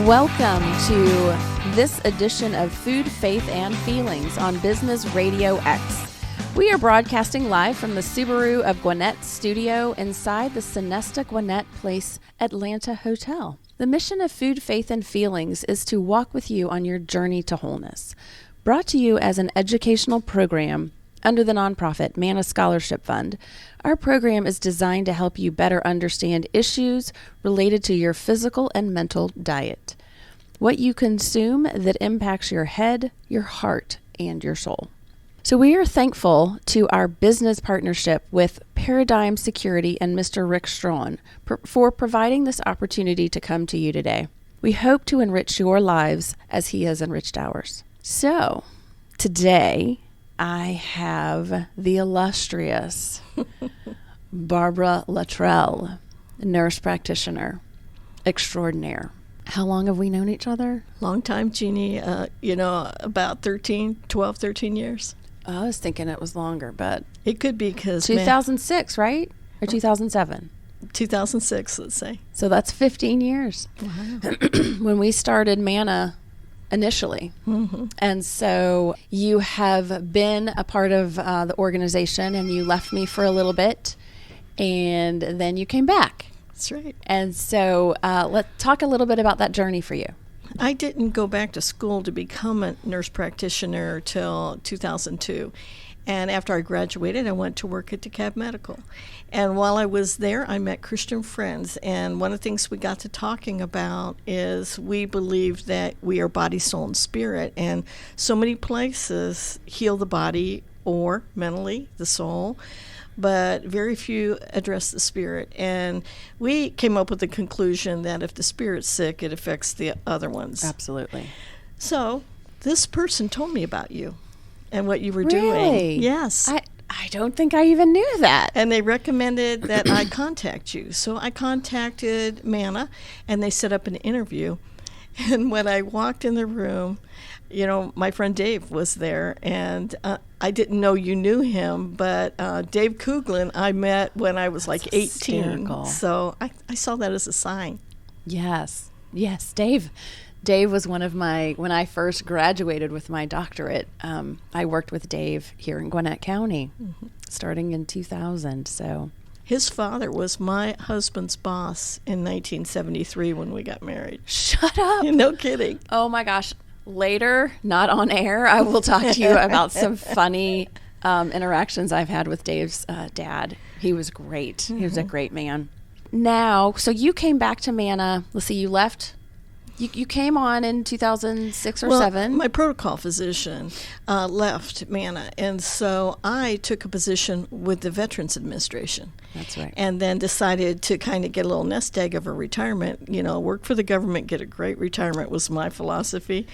Welcome to this edition of Food, Faith, and Feelings on Business RadioX. We are broadcasting live from the Subaru of Gwinnett studio inside the Sonesta Gwinnett Place Atlanta Hotel. The mission of Food, Faith, and Feelings is to walk with you on your journey to wholeness. Brought to you as an educational program under the nonprofit Manna Scholarship Fund, our program is designed to help you better understand issues related to your physical and mental diet, what you consume that impacts your head, your heart, and your soul. So we are thankful to our business partnership with Paradigm Security and Mr. Rick Strawn for providing this opportunity to come to you today. We hope to enrich your lives as he has enriched ours. So today, I have the illustrious Barbara Luttrell, nurse practitioner extraordinaire. How long have we known each other? Long time, Genie. About 12, 13 years. I was thinking it was longer, but... It could be because... 2006, right? Or 2007? 2006, let's say. So that's 15 years. Wow. When we started Manna initially. Mm-hmm. And so you have been a part of the organization, and you left me for a little bit, and then you came back. That's right. And so let's talk a little bit about that journey for you. I didn't go back to school to become a nurse practitioner till 2002. And after I graduated, I went to work at DeKalb Medical. And while I was there, I met Christian friends. And one of the things we got to talking about is we believe that we are body, soul, and spirit. And so many places heal the body or mentally the soul, but very few address the spirit. And we came up with the conclusion that if the spirit's sick, it affects the other ones. Absolutely. So this person told me about you and what you were Really? doing. Yes. I don't think I even knew that. And they recommended that I contact you. So I contacted Manna, and they set up an interview. And when I walked in the room, my friend Dave was there, and I didn't know you knew him, but Dave Cooglin I met when I was like 18. Hysterical. So I saw that as a sign. Yes, Dave. Dave was one of when I first graduated with my doctorate, I worked with Dave here in Gwinnett County, starting in 2000, so. His father was my husband's boss in 1973 when we got married. Shut up. No kidding. Oh my gosh. Later, not on air, I will talk to you about some funny interactions I've had with Dave's dad. He was great. He was a great man. Now, so you came back to Manna. Let's see, you left. You came on in 2006 or 7. My protocol physician left Manna, and so I took a position with the Veterans Administration. That's right. And then decided to kind of get a little nest egg of a retirement. Work for the government, get a great retirement was my philosophy.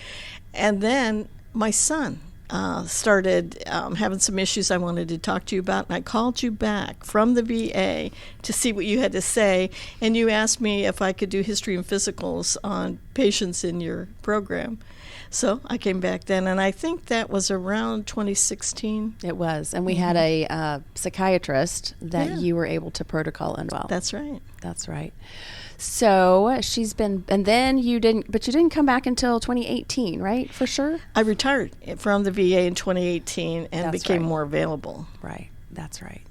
And then my son started having some issues I wanted to talk to you about, and I called you back from the VA to see what you had to say, and you asked me if I could do history and physicals on patients in your program. So I came back then, and I think that was around 2016. It was, and we had a psychiatrist that you were able to protocol as well. That's right. That's right. So she's been, and then you didn't come back until 2018, right? For sure? I retired from the VA in 2018 and became more available. Right. That's right.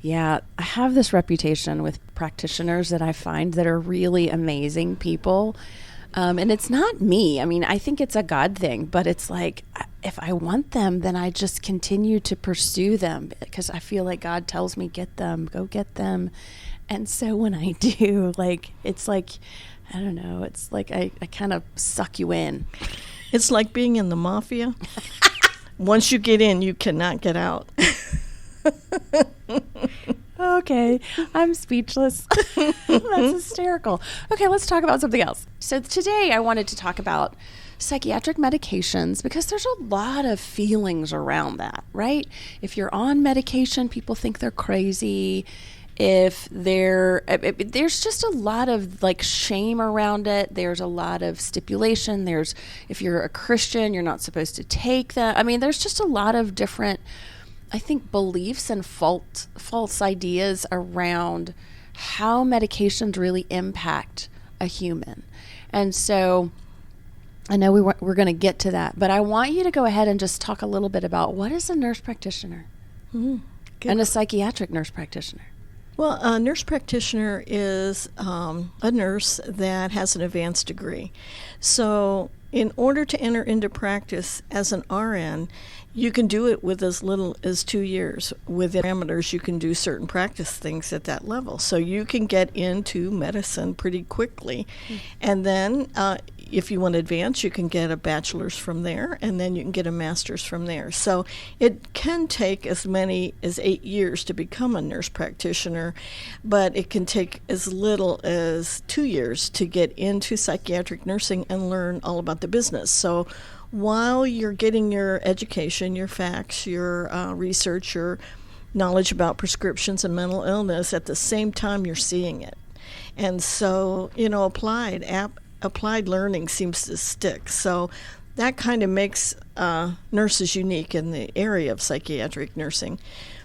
Yeah. I have this reputation with practitioners that I find that are really amazing people. And it's not me. I mean, I think it's a God thing, but it's like, if I want them, then I just continue to pursue them because I feel like God tells me, go get them. And so when I do, it's like, I don't know, it's like I kind of suck you in. It's like being in the mafia. Once you get in, you cannot get out. Okay, I'm speechless. That's hysterical. Okay, let's talk about something else. So today I wanted to talk about psychiatric medications because there's a lot of feelings around that, right? If you're on medication, people think they're crazy. If there's just a lot of shame around it. There's a lot of stipulation. If you're a Christian, you're not supposed to take that. I mean, there's just a lot of different, I think, beliefs and false ideas around how medications really impact a human. And so I know we're going to get to that, but I want you to go ahead and just talk a little bit about what is a nurse practitioner and a psychiatric nurse practitioner. Well, a nurse practitioner is a nurse that has an advanced degree. So in order to enter into practice as an RN, you can do it with as little as 2 years. Within parameters, you can do certain practice things at that level. So you can get into medicine pretty quickly. And then if you want to advance, you can get a bachelor's from there, and then you can get a master's from there. So it can take as many as 8 years to become a nurse practitioner, but it can take as little as 2 years to get into psychiatric nursing and learn all about the business. So while you're getting your education, your facts, your research, your knowledge about prescriptions and mental illness, at the same time you're seeing it. And so, applied learning seems to stick. So that kind of makes nurses unique in the area of psychiatric nursing.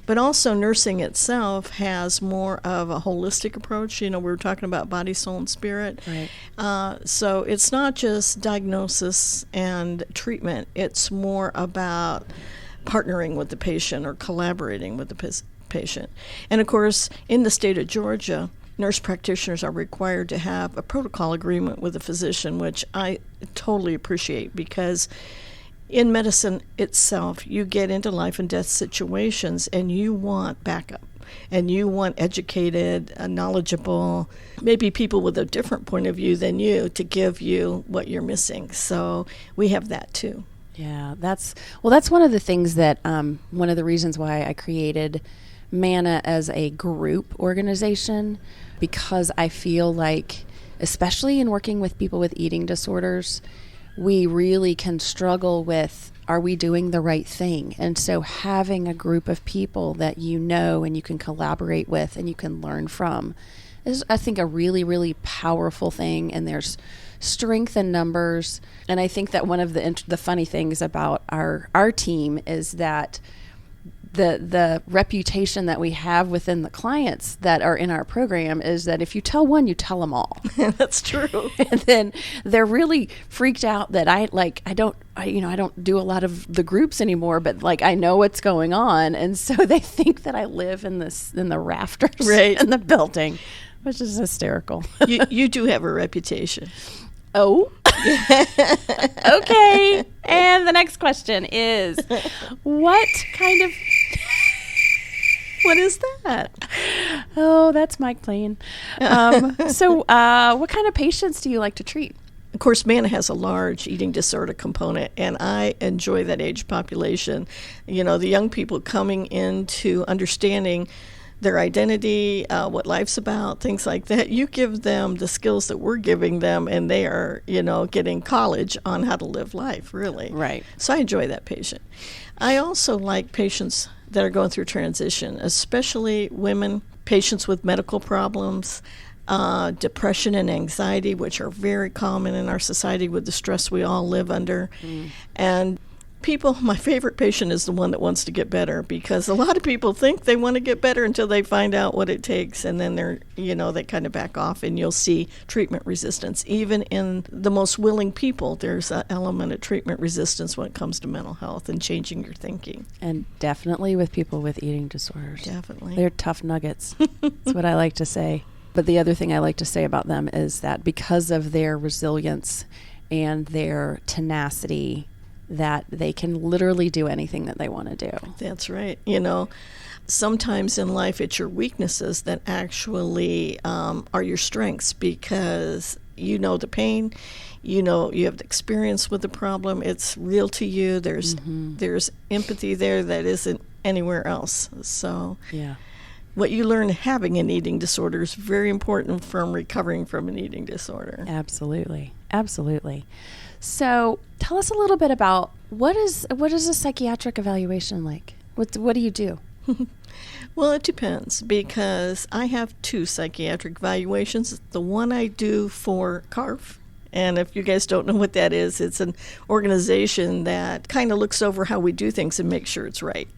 But also nursing itself has more of a holistic approach. We were talking about body, soul, and spirit. Right. So it's not just diagnosis and treatment. It's more about partnering with the patient or collaborating with the patient. And of course, in the state of Georgia, nurse practitioners are required to have a protocol agreement with a physician, which I totally appreciate, because in medicine itself, you get into life and death situations and you want backup, and you want educated, knowledgeable, maybe people with a different point of view than you to give you what you're missing. So we have that too. Yeah, that's one of the things that one of the reasons why I created Manna as a group organization, because I feel like, especially in working with people with eating disorders, we really can struggle with, are we doing the right thing? And so having a group of people that you know and you can collaborate with and you can learn from is, I think, a really, really powerful thing. And there's strength in numbers. And I think that one of the funny things about our team is that the reputation that we have within the clients that are in our program is that if you tell one, you tell them all. That's true. And then they're really freaked out that I don't do a lot of the groups anymore, but I know what's going on. And so they think that I live in the rafters in the building, which is hysterical. You do have a reputation. Oh, okay. And the next question is, what is that? Oh, that's Mike playing. So what kind of patients do you like to treat? Of course, Manna has a large eating disorder component, and I enjoy that age population. The young people coming into understanding their identity, what life's about, things like that. You give them the skills that we're giving them, and they are, getting college on how to live life, really. Right. So I enjoy that patient. I also like patients that are going through transition, especially women, patients with medical problems, depression and anxiety, which are very common in our society with the stress we all live under. And my favorite patient is the one that wants to get better, because a lot of people think they want to get better until they find out what it takes, and then they kind of back off, and you'll see treatment resistance. Even in the most willing people, there's an element of treatment resistance when it comes to mental health and changing your thinking. And definitely with people with eating disorders. Definitely. They're tough nuggets. That's what I like to say. But the other thing I like to say about them is that because of their resilience and their tenacity, that they can literally do anything that they want to do. That's right. Sometimes in life it's your weaknesses that actually are your strengths, because the pain, you have the experience with the problem, it's real to you, there's empathy there that isn't anywhere else. So yeah, what you learn having an eating disorder is very important from recovering from an eating disorder. Absolutely. So tell us a little bit about what is a psychiatric evaluation like? What do you do? Well, it depends, because I have 2 psychiatric evaluations. The one I do for CARF, and if you guys don't know what that is, it's an organization that kind of looks over how we do things and makes sure it's right,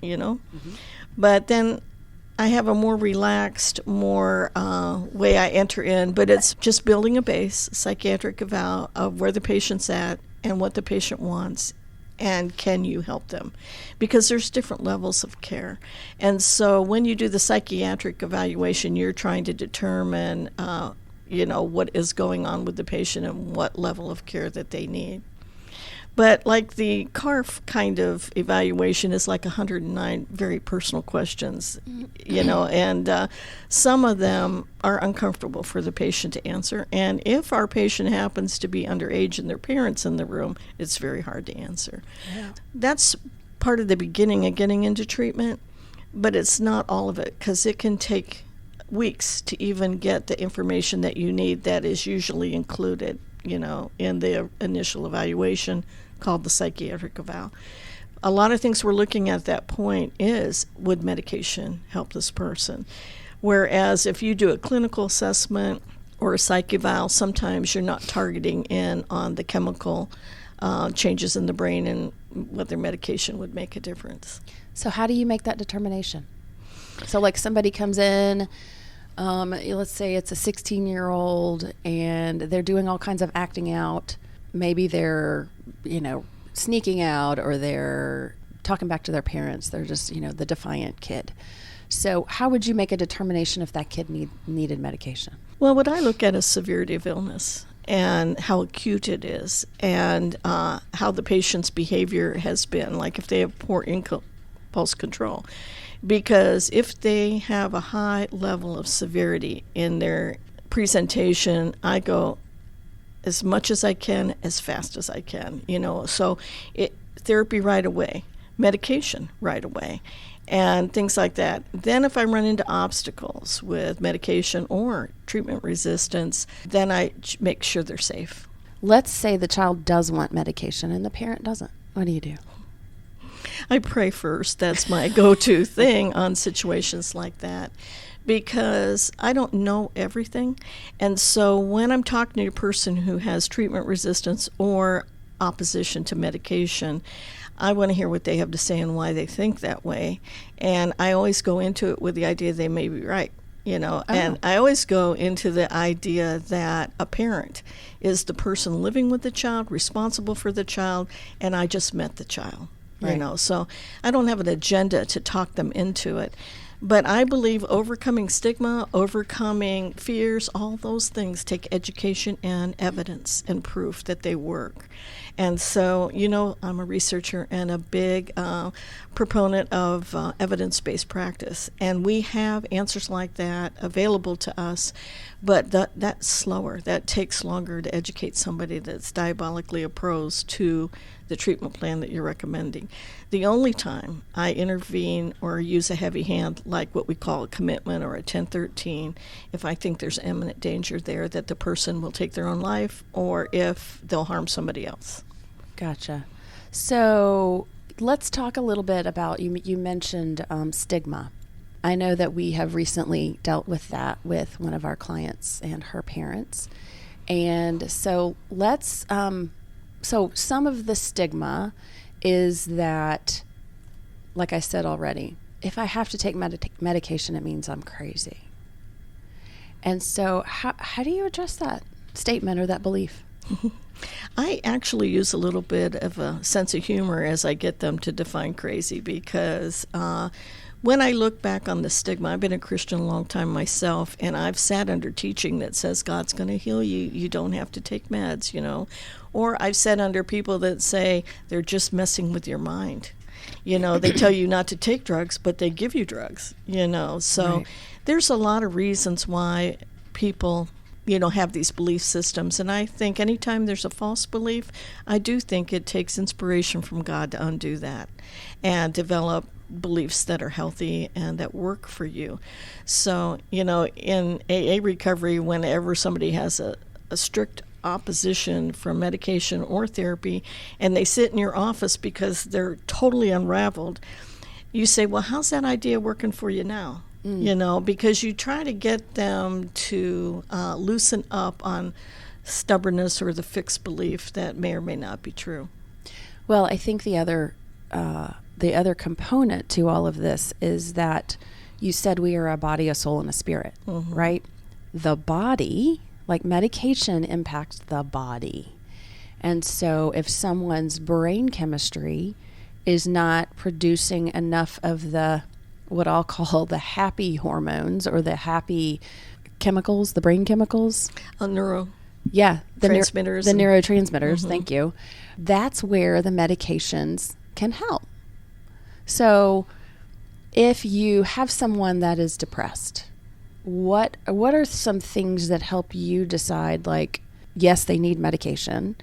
But then I have a more relaxed, more way I enter in, but it's just building a base, psychiatric eval of where the patient's at and what the patient wants, and can you help them? Because there's different levels of care. And so when you do the psychiatric evaluation, you're trying to determine, what is going on with the patient and what level of care that they need. But like the CARF kind of evaluation is like 109 very personal questions, and some of them are uncomfortable for the patient to answer. And if our patient happens to be underage and their parents in the room, it's very hard to answer. Yeah. That's part of the beginning of getting into treatment, but it's not all of it, because it can take weeks to even get the information that you need that is usually included, in the initial evaluation, called the psychiatric eval. A lot of things we're looking at that point is, would medication help this person? Whereas if you do a clinical assessment or a psych eval, sometimes you're not targeting in on the chemical changes in the brain and whether medication would make a difference. So how do you make that determination? So like somebody comes in, let's say it's a 16-year-old and they're doing all kinds of acting out. Maybe they're, sneaking out, or they're talking back to their parents. They're just, the defiant kid. So how would you make a determination if that kid needed medication? Well, what I look at is severity of illness and how acute it is, and how the patient's behavior has been, like if they have poor impulse control. Because if they have a high level of severity in their presentation, I go as much as I can, as fast as I can, so therapy right away, medication right away, and things like that. Then if I run into obstacles with medication or treatment resistance, then I make sure they're safe. Let's say the child does want medication and the parent doesn't. What do you do? I pray first. That's my go-to thing on situations like that, because I don't know everything. And so when I'm talking to a person who has treatment resistance or opposition to medication, I want to hear what they have to say and why they think that way. And I always go into it with the idea they may be right, and I always go into the idea that a parent is the person living with the child, responsible for the child, and I just met the child, right. So I don't have an agenda to talk them into it. But I believe overcoming stigma, overcoming fears, all those things take education and evidence and proof that they work. And so, I'm a researcher and a big proponent of evidence-based practice. And we have answers like that available to us, but that's slower. That takes longer to educate somebody that's diabolically opposed to the treatment plan that you're recommending. The only time I intervene or use a heavy hand, like what we call a commitment or a 1013, if I think there's imminent danger there that the person will take their own life, or if they'll harm somebody else. Gotcha. So let's talk a little bit about, you mentioned stigma. I know that we have recently dealt with that with one of our clients and her parents. And so let's, so some of the stigma is that, like I said already, if I have to take medication, it means I'm crazy. And so how do you address that statement or that belief? I actually use a little bit of a sense of humor as I get them to define crazy, because when I look back on the stigma, I've been a Christian a long time myself, and I've sat under teaching that says God's going to heal you. You don't have to take meds, Or I've sat under people that say they're just messing with your mind. They tell you not to take drugs, but they give you drugs, So right. There's a lot of reasons why people have these belief systems. And I think anytime there's a false belief, I do think it takes inspiration from God to undo that and develop beliefs that are healthy and that work for you. So, in AA recovery, whenever somebody has a strict opposition from medication or therapy, and they sit in your office because they're totally unraveled, you say, well, how's that idea working for you now? Because you try to get them to loosen up on stubbornness or the fixed belief that may or may not be true. Well, I think the other component to all of this is that you said we are a body, a soul, and a spirit, right? The body, like medication, impacts the body. And so if someone's brain chemistry is not producing enough of the, what I'll call the happy hormones or the happy chemicals, the brain chemicals. Transmitters. The neurotransmitters, thank you. That's where the medications can help. So if you have someone that is depressed, what are some things that help you decide, like, yes, they need medication,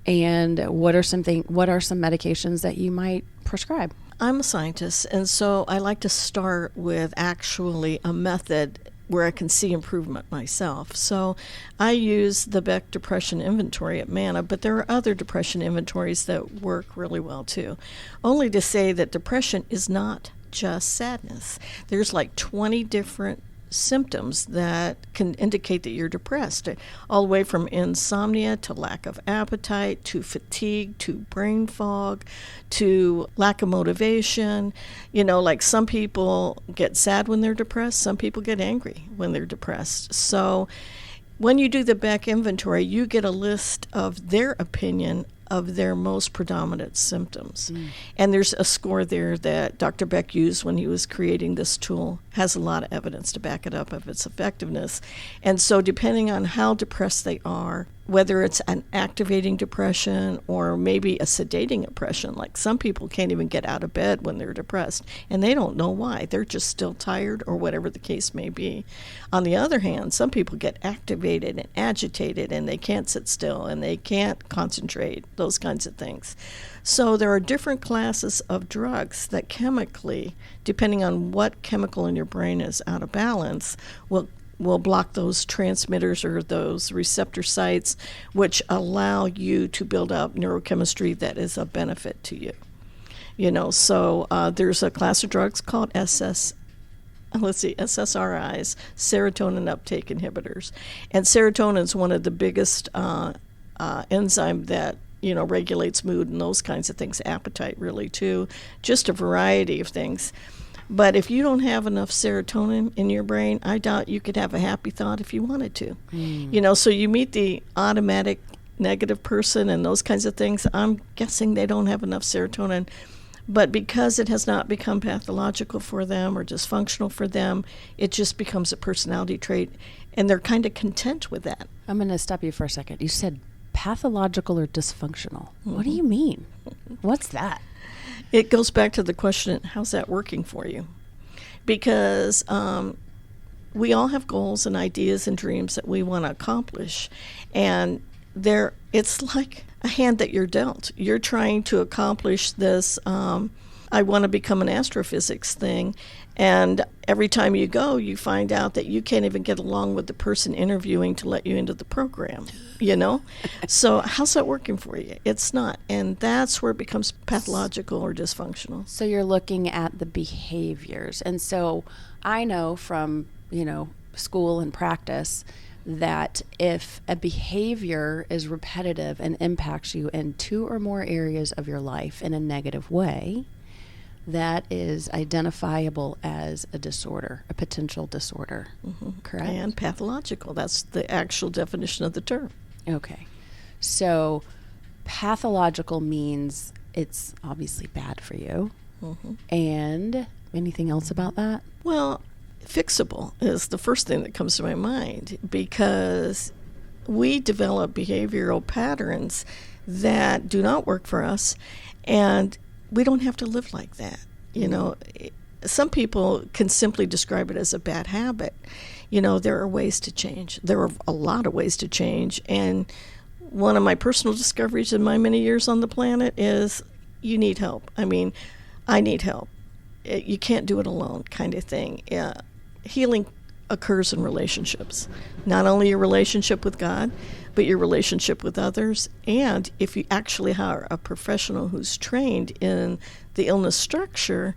and what are some medications that you might prescribe? I'm a scientist, and so I like to start with actually a method where I can see improvement myself. So I use the Beck Depression Inventory at Manna, but there are other depression inventories that work really well too. Only to say that depression is not just sadness. There's like 20 different symptoms that can indicate that you're depressed, all the way from insomnia to lack of appetite to fatigue to brain fog to lack of motivation. Like some people get sad when they're depressed, some people get angry when they're depressed. So when you do the Beck inventory, you get a list of their opinion of their most predominant symptoms. And there's a score there that Dr. Beck used when he was creating this tool, has a lot of evidence to back it up of its effectiveness. And so depending on how depressed they are, whether it's an activating depression or maybe a sedating depression, like some people can't even get out of bed when they're depressed, and they don't know why. They're just still tired or whatever the case may be. On the other hand, some people get activated and agitated, and they can't sit still, and they can't concentrate, those kinds of things. So there are different classes of drugs that chemically, depending on what chemical in your brain is out of balance, will block those transmitters or those receptor sites, which allow you to build up neurochemistry that is of benefit to you. So there's a class of drugs called SSRIs, serotonin uptake inhibitors. And serotonin is one of the biggest enzyme that regulates mood and those kinds of things, appetite really too, just a variety of things. But if you don't have enough serotonin in your brain, I doubt you could have a happy thought if you wanted to. So you meet the automatic negative person and those kinds of things. I'm guessing they don't have enough serotonin. But because it has not become pathological for them or dysfunctional for them, it just becomes a personality trait, and they're kind of content with that. I'm going to stop you for a second. You said pathological or dysfunctional. What do you mean? What's that? It goes back to the question, how's that working for you? Because we all have goals and ideas and dreams that we want to accomplish. And it's like a hand that you're dealt. You're trying to accomplish this, I want to become an astrophysics thing. And every time you go, you find out that you can't even get along with the person interviewing to let you into the program, So how's that working for you? It's not. And that's where it becomes pathological or dysfunctional. So you're looking at the behaviors. And so I know from, school and practice that if a behavior is repetitive and impacts you in 2 or more areas of your life in a negative way, that is identifiable as a disorder, a potential disorder, correct? And pathological. That's the actual definition of the term. Okay. So pathological means it's obviously bad for you. And anything else about that? Well, fixable is the first thing that comes to my mind, because we develop behavioral patterns that do not work for us, and we don't have to live like that. Some people can simply describe it as a bad habit. There are ways to change. There are a lot of ways to change. And one of my personal discoveries in my many years on the planet is you need help. I need help. You can't do it alone, kind of thing. Healing occurs in relationships. Not only your relationship with God, but your relationship with others. And if you actually hire a professional who's trained in the illness structure,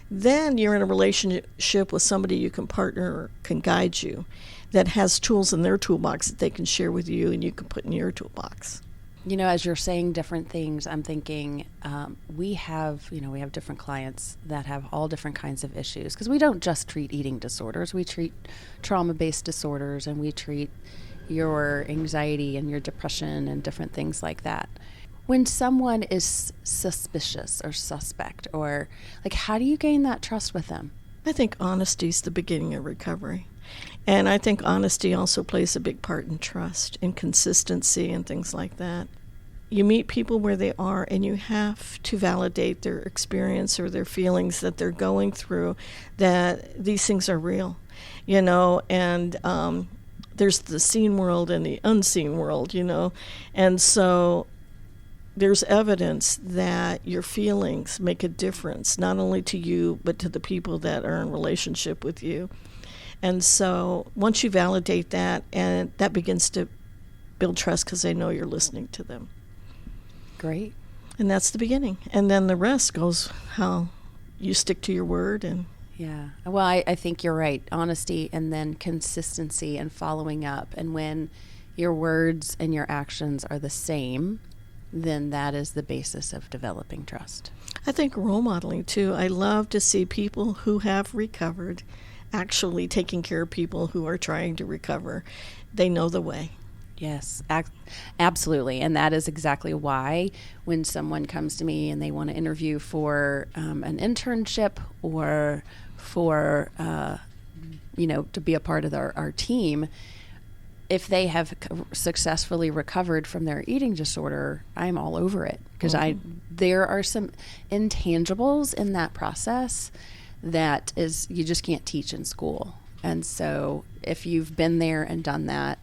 then you're in a relationship with somebody you can partner or can guide you, that has tools in their toolbox that they can share with you and you can put in your toolbox. As you're saying different things, I'm thinking we have different clients that have all different kinds of issues, because we don't just treat eating disorders. We treat trauma-based disorders, and we treat your anxiety and your depression and different things like that. When someone is suspicious or suspect, or how do you gain that trust with them? I think honesty is the beginning of recovery. And I think honesty also plays a big part in trust and consistency and things like that. You meet people where they are, and you have to validate their experience or their feelings that they're going through, that these things are real, and there's the seen world and the unseen world, and so there's evidence that your feelings make a difference, not only to you, but to the people that are in relationship with you. And so once you validate that, and that begins to build trust because they know you're listening to them. Great. And that's the beginning. And then the rest goes how you stick to your word. And yeah. Well, I think you're right. Honesty, and then consistency and following up. And when your words and your actions are the same, then that is the basis of developing trust. I think role modeling, too. I love to see people who have recovered actually taking care of people who are trying to recover. They know the way. Yes, absolutely. And that is exactly why when someone comes to me and they want to interview for an internship or for, to be a part of our team, if they have successfully recovered from their eating disorder, I'm all over it, because there are some intangibles in that process that you just can't teach in school. And so if you've been there and done that,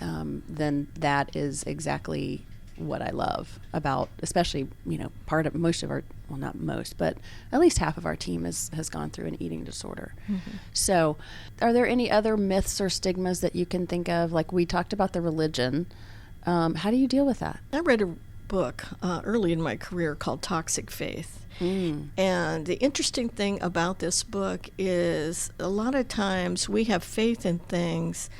then that is exactly what I love about, especially, most of our, well, not most, but at least half of our team has gone through an eating disorder. Mm-hmm. So are there any other myths or stigmas that you can think of? Like we talked about the religion. How do you deal with that? I read a book early in my career called Toxic Faith. And the interesting thing about this book is a lot of times we have faith in things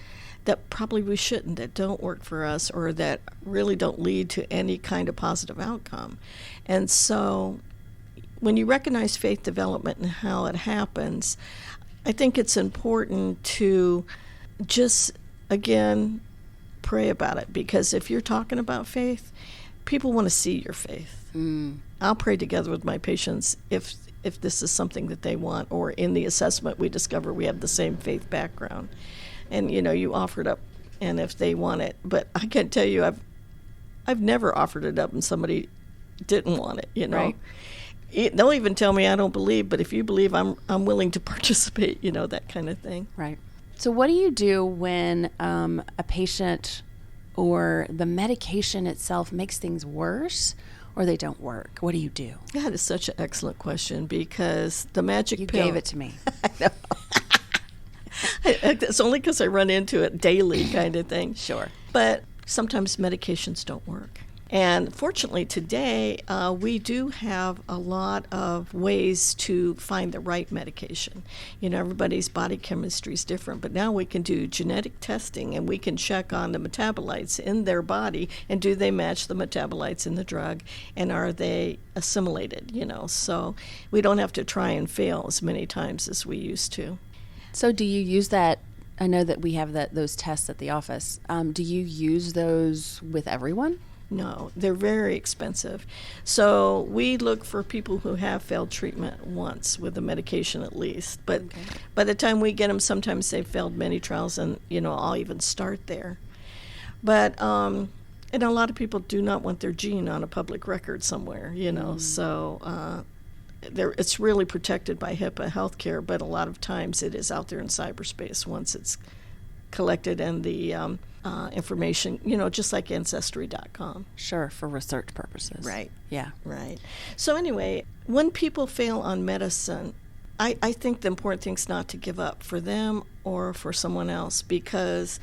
that probably we shouldn't, that don't work for us, or that really don't lead to any kind of positive outcome. And so when you recognize faith development and how it happens, I think it's important to just, again, pray about it. Because if you're talking about faith, people want to see your faith. I'll pray together with my patients if this is something that they want, or in the assessment we discover we have the same faith background. And, you offer it up, and if they want it. But I can tell you, I've never offered it up and somebody didn't want it, Right. They'll even tell me I don't believe, but if you believe, I'm willing to participate, that kind of thing. Right. So what do you do when a patient or the medication itself makes things worse, or they don't work? What do you do? That is such an excellent question, because the magic pill... You gave it to me. I know. It's only because I run into it daily kind of thing. Sure. But sometimes medications don't work. And fortunately today, we do have a lot of ways to find the right medication. Everybody's body chemistry is different, but now we can do genetic testing, and we can check on the metabolites in their body, and do they match the metabolites in the drug, and are they assimilated, So we don't have to try and fail as many times as we used to. So do you use that? I know that we have those tests at the office. Do you use those with everyone? No, they're very expensive. So we look for people who have failed treatment once with a medication at least. But by the time we get them, sometimes they've failed many trials, and, I'll even start there. But and a lot of people do not want their gene on a public record somewhere, So it's really protected by HIPAA healthcare, but a lot of times it is out there in cyberspace once it's collected, and the information, just like Ancestry.com. Sure, for research purposes. Right. Yeah. Right. So anyway, when people fail on medicine, I think the important thing is not to give up for them or for someone else, because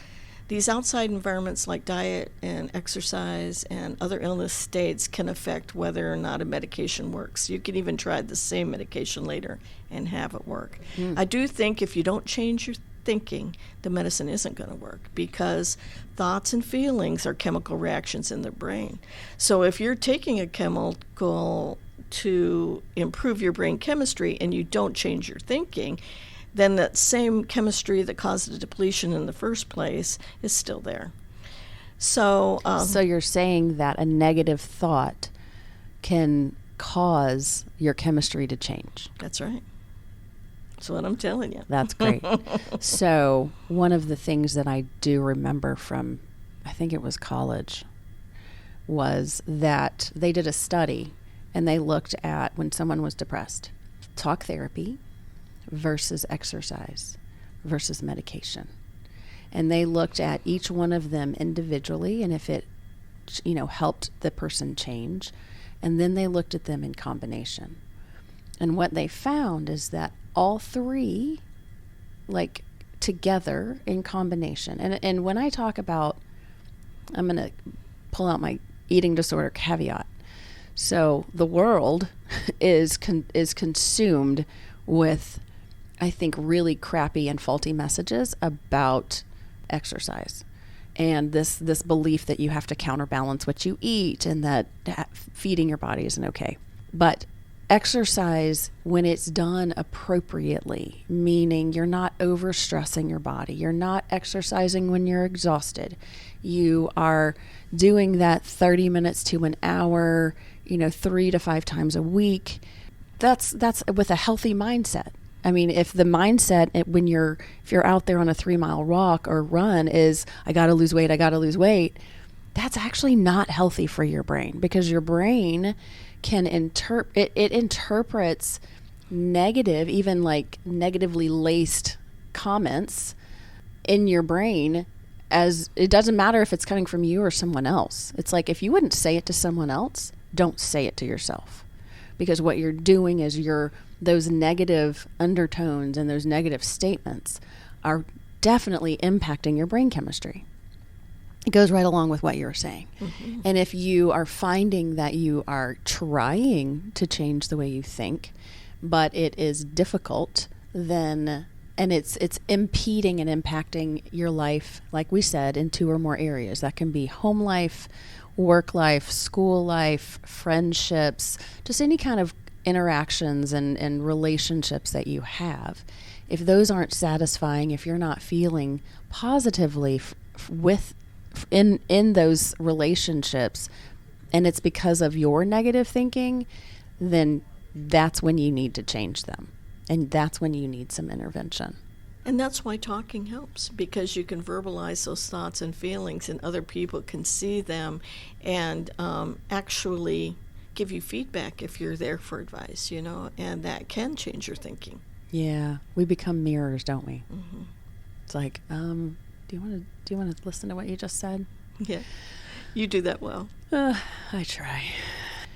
these outside environments like diet and exercise and other illness states can affect whether or not a medication works. You can even try the same medication later and have it work. I do think if you don't change thinking, the medicine isn't going to work, because thoughts and feelings are chemical reactions in the brain. So if you're taking a chemical to improve your brain chemistry and you don't change your thinking, then that same chemistry that caused the depletion in the first place is still there. So you're saying that a negative thought can cause your chemistry to change. That's right. That's what I'm telling you. That's great. So one of the things that I do remember from, I think it was college, was that they did a study and they looked at, when someone was depressed, talk therapy versus exercise versus medication. And they looked at each one of them individually and if it, helped the person change. And then they looked at them in combination. And what they found is that all three, together in combination. And when I talk about, I'm going to pull out my eating disorder caveat. So the world is consumed with, I think, really crappy and faulty messages about exercise. And this belief that you have to counterbalance what you eat and that feeding your body isn't okay. But exercise, when it's done appropriately, meaning you're not overstressing your body, you're not exercising when you're exhausted, you are doing that 30 minutes to an hour, 3 to 5 times a week, that's with a healthy mindset. I mean, if the mindset if you're out there on a 3-mile walk or run is, I got to lose weight, that's actually not healthy for your brain, because your brain can it interprets negative, even negatively laced comments in your brain as, it doesn't matter if it's coming from you or someone else. It's like, if you wouldn't say it to someone else, don't say it to yourself. Because what you're doing is those negative undertones and those negative statements are definitely impacting your brain chemistry. It goes right along with what you're saying. Mm-hmm. And if you are finding that you are trying to change the way you think, but it is difficult, then, and it's impeding and impacting your life, like we said, in 2 or more areas. That can be home life, work life, school life, friendships, just any kind of interactions and relationships that you have. If those aren't satisfying, if you're not feeling positively in those relationships, and it's because of your negative thinking, then that's when you need to change them. And that's when you need some intervention. And that's why talking helps, because you can verbalize those thoughts and feelings, and other people can see them and actually give you feedback if you're there for advice, and that can change your thinking. Yeah, we become mirrors, don't we? Mm-hmm. It's like, do you want to listen to what you just said? Yeah, you do that well. I try.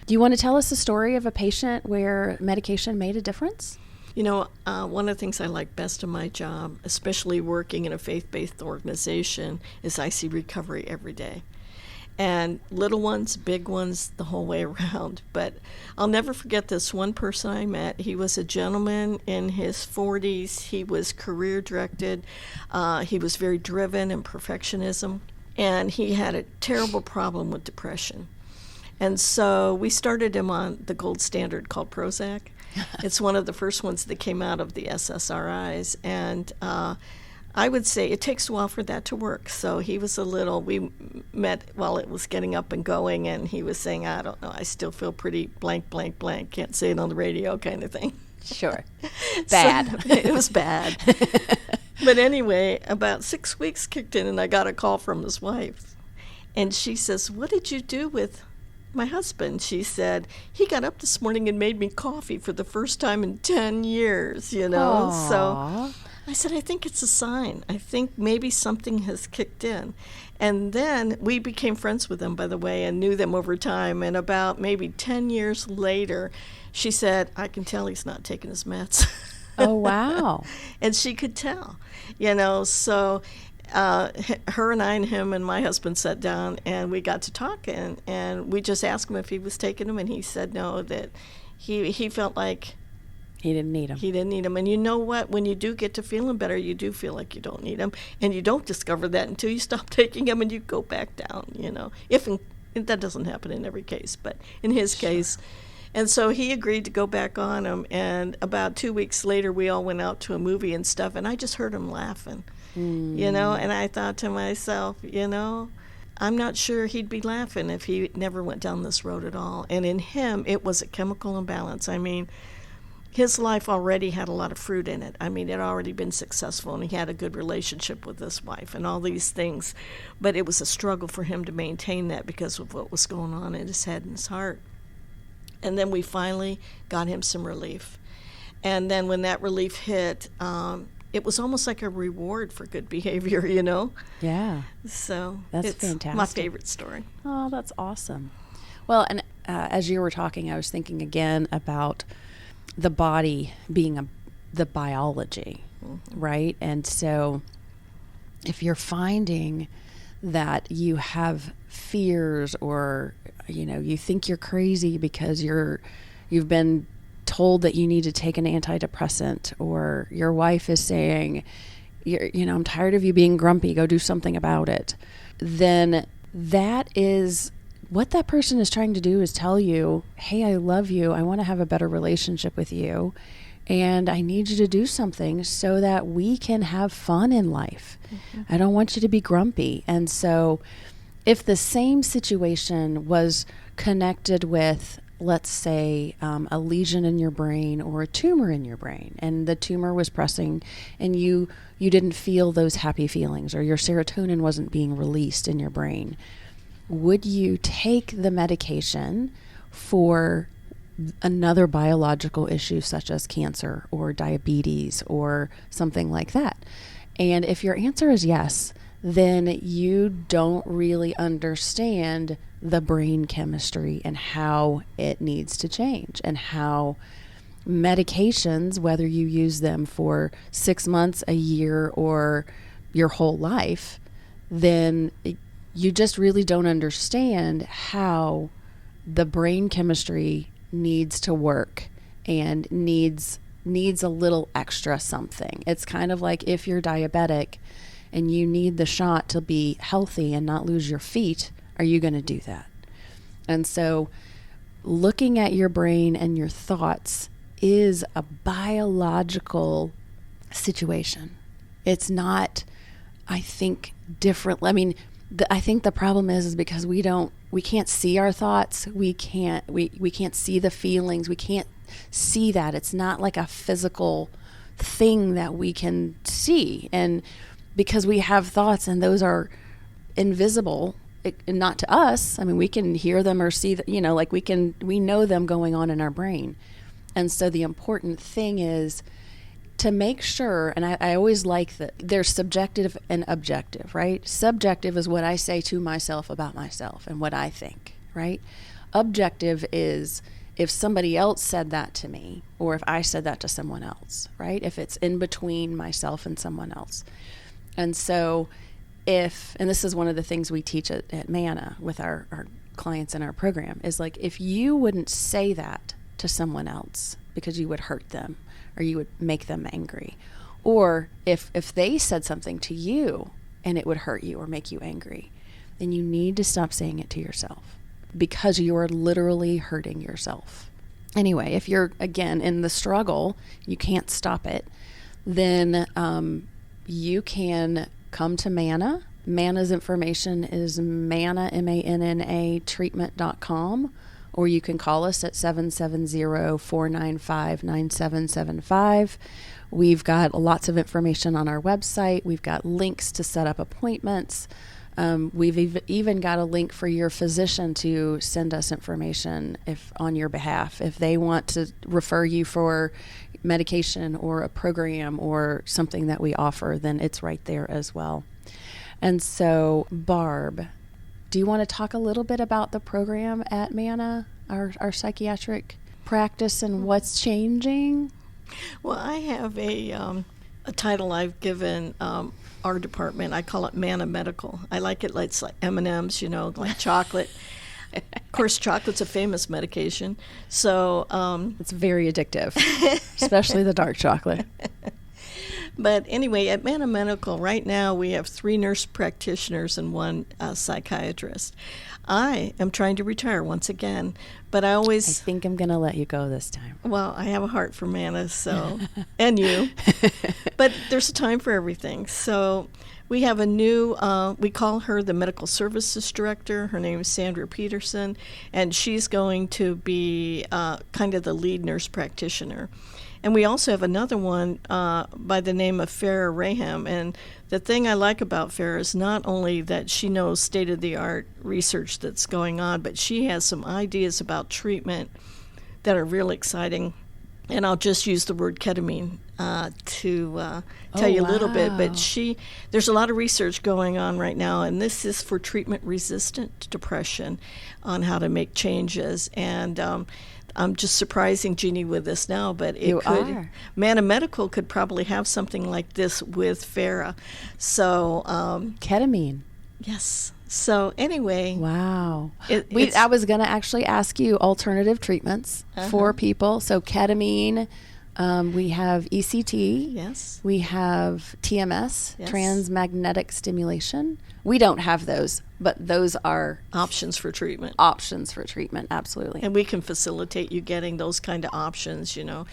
Do you want to tell us a story of a patient where medication made a difference? One of the things I like best in my job, especially working in a faith-based organization, is I see recovery every day. And little ones, big ones, the whole way around. But I'll never forget this one person I met. He was a gentleman in his 40s. He was career-directed. He was very driven in perfectionism. And he had a terrible problem with depression. And so we started him on the gold standard called Prozac. It's one of the first ones that came out of the SSRIs. And I would say it takes a while for that to work. So we met while it was getting up and going, and he was saying, I don't know, I still feel pretty blank, blank, blank. Can't say it on the radio kind of thing. Sure. Bad. So, it was bad. But anyway, about 6 weeks kicked in, and I got a call from his wife. And she says, what did you do with my husband? She said, he got up this morning and made me coffee for the first time in 10 years, Aww. So I said, I think it's a sign. I think maybe something has kicked in. And then we became friends with them, by the way, and knew them over time. And about maybe 10 years later, she said, I can tell he's not taking his meds. Oh, wow. And she could tell, so her and I and him and my husband sat down and we got to talking, and we just asked him if he was taking them, and he said no, that he felt like He didn't need them. He didn't need them. And you know what? When you do get to feeling better, you do feel like you don't need them. And you don't discover that until you stop taking them and you go back down, that doesn't happen in every case, but in his case. And so he agreed to go back on them. And about 2 weeks later, we all went out to a movie and stuff. And I just heard him laughing, and I thought to myself, I'm not sure he'd be laughing if he never went down this road at all. And in him, it was a chemical imbalance. I mean, his life already had a lot of fruit in it. I mean, it had already been successful, and he had a good relationship with his wife and all these things. But it was a struggle for him to maintain that because of what was going on in his head and his heart. And then we finally got him some relief. And then when that relief hit, it was almost like a reward for good behavior, Yeah. So that's it's fantastic. My favorite story. Oh, that's awesome. Well, and as you were talking, I was thinking again about the body being the biology, right? And so if you're finding that you have fears or, you think you're crazy because you've been told that you need to take an antidepressant, or your wife is saying, I'm tired of you being grumpy, go do something about it, then that is what that person is trying to do, is tell you, hey, I love you, I want to have a better relationship with you, and I need you to do something so that we can have fun in life. I don't want you to be grumpy. And so if the same situation was connected with, let's say, a lesion in your brain or a tumor in your brain, and the tumor was pressing and you didn't feel those happy feelings, or your serotonin wasn't being released in your brain, would you take the medication for another biological issue such as cancer or diabetes or something like that? And if your answer is yes, then you don't really understand the brain chemistry and how it needs to change, and how medications, whether you use them for 6 months, a year, or your whole life, then you just really don't understand how the brain chemistry needs to work and needs a little extra something. It's kind of like if you're diabetic and you need the shot to be healthy and not lose your feet, are you going to do that? And so looking at your brain and your thoughts is a biological situation. It's not, I think, different. I mean, I think the problem is because we can't see our thoughts. We can't see the feelings. We can't see that. It's not like a physical thing that we can see. And because we have thoughts and those are invisible, not to us. I mean, we can hear them or see that, we know them going on in our brain. And so the important thing is to make sure, and I always like that there's subjective and objective, right? Subjective is what I say to myself about myself and what I think, right? Objective is if somebody else said that to me, or if I said that to someone else, right? If it's in between myself and someone else. And so and this is one of the things we teach at Manna with our clients in our program, is like, if you wouldn't say that to someone else because you would hurt them or you would make them angry, or if they said something to you and it would hurt you or make you angry, then you need to stop saying it to yourself, because you are literally hurting yourself. Anyway, if you're, again, in the struggle, you can't stop it, then you can come to Manna. Manna's information is Manna, MANNA, treatment.com, or you can call us at 770-495-9775. We've got lots of information on our website. We've got links to set up appointments. We've even got a link for your physician to send us information on your behalf. If they want to refer you for medication or a program or something that we offer, then it's right there as well. And so, Barb, do you want to talk a little bit about the program at Manna, our psychiatric practice, and what's changing? Well, I have a title I've given our department. I call it Manna Medical. I like it like it's like M&Ms, like chocolate. Of course, chocolate's a famous medication, so it's very addictive, especially the dark chocolate. But anyway, at Manna Medical right now we have 3 nurse practitioners and 1 psychiatrist. I am trying to retire once again, but I think I'm going to let you go this time. Well, I have a heart for Manna, so, and you. But there's a time for everything. So we have a new, we call her the Medical Services Director. Her name is Sandra Peterson, and she's going to be kind of the lead nurse practitioner. And we also have another one by the name of Farah Raham. And the thing I like about Farah is not only that she knows state-of-the-art research that's going on, but she has some ideas about treatment that are really exciting. And I'll just use the word ketamine to tell you a little bit. But there's a lot of research going on right now, and this is for treatment-resistant depression on how to make changes. And I'm just surprising Genie with this now, but Manna Medical could probably have something like this with Farah. So ketamine. Yes. So anyway. Wow. I was going to actually ask you alternative treatments for people. So ketamine, we have ECT. Yes. We have TMS, transmagnetic stimulation. We don't have those, but those are options for treatment. Options for treatment, absolutely. And we can facilitate you getting those kind of options, you know.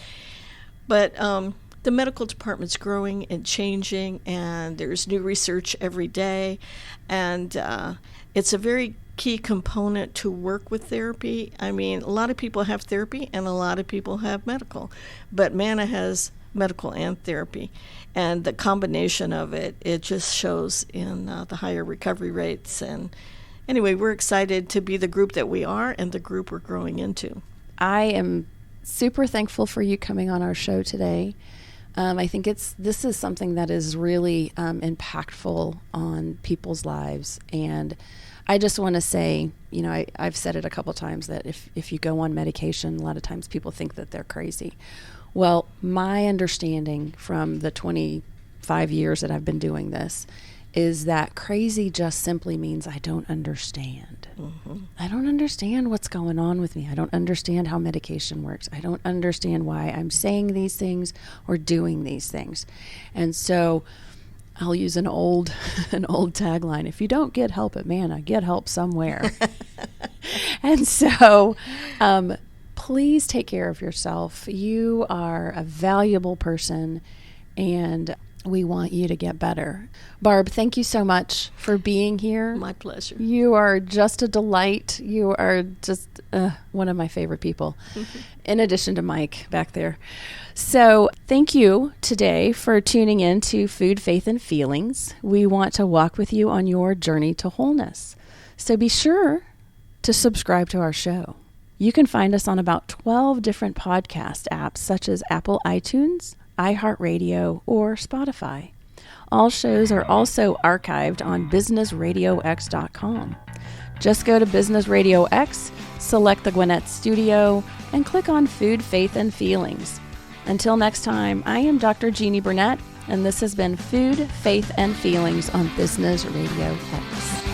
But the medical department's growing and changing, and there's new research every day. And it's a very key component to work with therapy. I mean, a lot of people have therapy and a lot of people have medical, but Manna has medical and therapy. And the combination of it just shows in the higher recovery rates. And anyway, we're excited to be the group that we are and the group we're growing into. I am super thankful for you coming on our show today. I think this is something that is really impactful on people's lives. And I just want to say, you know, I've said it a couple times that if you go on medication, a lot of times people think that they're crazy. Well, my understanding from the 25 years that I've been doing this is that crazy just simply means I don't understand. Mm-hmm. I don't understand what's going on with me. I don't understand how medication works. I don't understand why I'm saying these things or doing these things. And so I'll use an old tagline. If you don't get help at Manna, get help somewhere. And so please take care of yourself. You are a valuable person, and we want you to get better. Barb, thank you so much for being here. My pleasure. You are just a delight. You are just one of my favorite people, in addition to Mike back there. So thank you today for tuning in to Food, Faith, and Feelings. We want to walk with you on your journey to wholeness. So be sure to subscribe to our show. You can find us on about 12 different podcast apps, such as Apple iTunes, iHeartRadio, or Spotify. All shows are also archived on businessradiox.com. Just go to Business Radio X, select the Gwinnett Studio, and click on Food, Faith, and Feelings. Until next time, I am Dr. Genie Burnett, and this has been Food, Faith, and Feelings on Business Radio X.